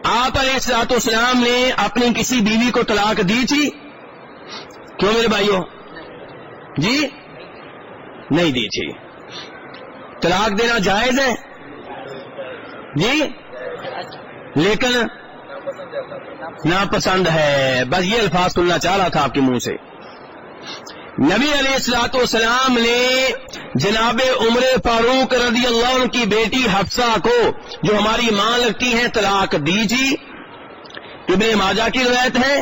آپ अलैहिस्सलाम ने अपनी किसी बीवी को तलाक दी थी? क्यों मेरे भाइयों जी? नहीं दी थी। तलाक देना जायज है जी, लेकिन नापसंद है। बस ये अल्फाज सुनना चाह रहा था आपके मुंह से। नबी अलैहिस्सलाम ने जनाबे उमर फारूक रज़ी अल्लाह अन्हु की बेटी हफ्सा को, जो हमारी मां लगती हैं, तलाक दी थी। इब्ने माजा की रिवायत है,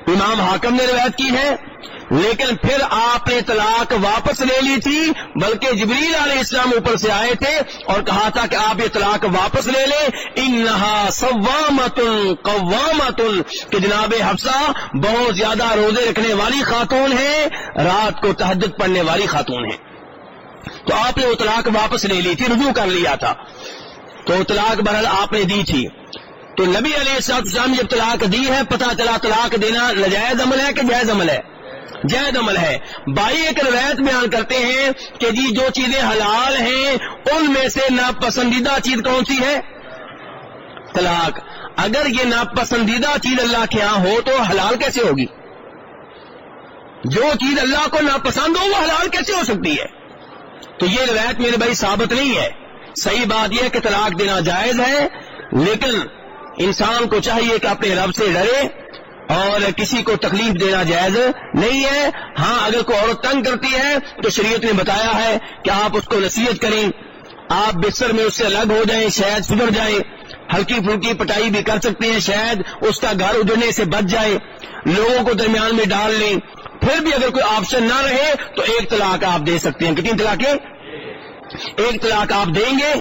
इमाम हाकिम ने रिवायत की है। लेकिन फिर आपने तलाक वापस ले ली थी, बल्कि जिब्रील अलैहिस्सलाम ऊपर से आए थे और कहा था कि आप ये तलाक वापस ले लें। इन्नहा सव्वामतुन कव्वामतुन, कि जनाबे हफ्सा बहुत ज्यादा रोजे रखने वाली खातून है, रात को तहज्जुद पढ़ने वाली खातून है। तो आपने वो तलाक वापस ले ली थी, रुजू कर लिया था। तो तलाक बहरहाल आपने दी थी। तो नबी अलैहिस्सलाम ने जब तलाक दी है, पता चला तलाक देना नाजायज अमल है कि जायज अमल है? जायज अमल है। भाई एक रिवायत बयान करते हैं कि जी जो चीजें हलाल हैं उनमें से नापसंदीदा चीज कौन सी है? तलाक। अगर ये नापसंदीदा चीज अल्लाह के यहां हो तो हलाल कैसे होगी? जो चीज अल्लाह को नापसंद हो वो हलाल कैसे हो सकती है? तो ये रिवायत मेरे भाई साबित नहीं है। सही बात यह है कि तलाक देना जायज है, लेकिन इंसान को चाहिए कि अपने रब से डरे और किसी को तकलीफ देना जायज नहीं है। हाँ, अगर कोई औरत तंग करती है तो शरीयत ने बताया है कि आप उसको नसीहत करें, आप बिस्तर में उससे अलग हो जाएं, शायद सुधर जाए, हल्की फुल्की पटाई भी कर सकते हैं, शायद उसका घर उजड़ने से बच जाए, लोगों को दरमियान में डाल लें। फिर भी अगर कोई ऑप्शन ना रहे तो एक तलाक आप दे सकते हैं। कितनी तलाकें? एक तलाक आप देंगे,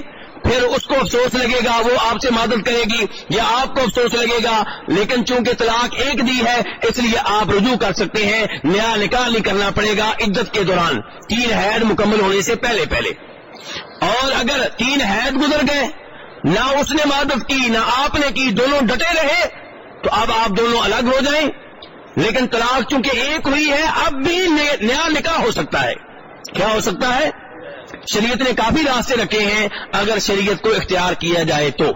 फिर उसको अफसोस लगेगा, वो आपसे मदद करेगी, या आपको अफसोस लगेगा, लेकिन चूंकि तलाक एक दी है इसलिए आप रुजू कर सकते हैं। नया निकाह नहीं करना पड़ेगा इद्दत के दौरान, 3 हैद मुकम्मल होने से पहले पहले। और अगर 3 हैद गुजर गए, ना उसने मदद की ना आपने की, दोनों डटे रहे, तो अब आप दोनों अलग हो जाएं। लेकिन तलाक चूंकि एक हुई है, अब भी नया निकाह हो सकता है। क्या हो सकता है? शरीयत ने काफी रास्ते रखे हैं अगर शरीयत को इख्तियार किया जाए तो।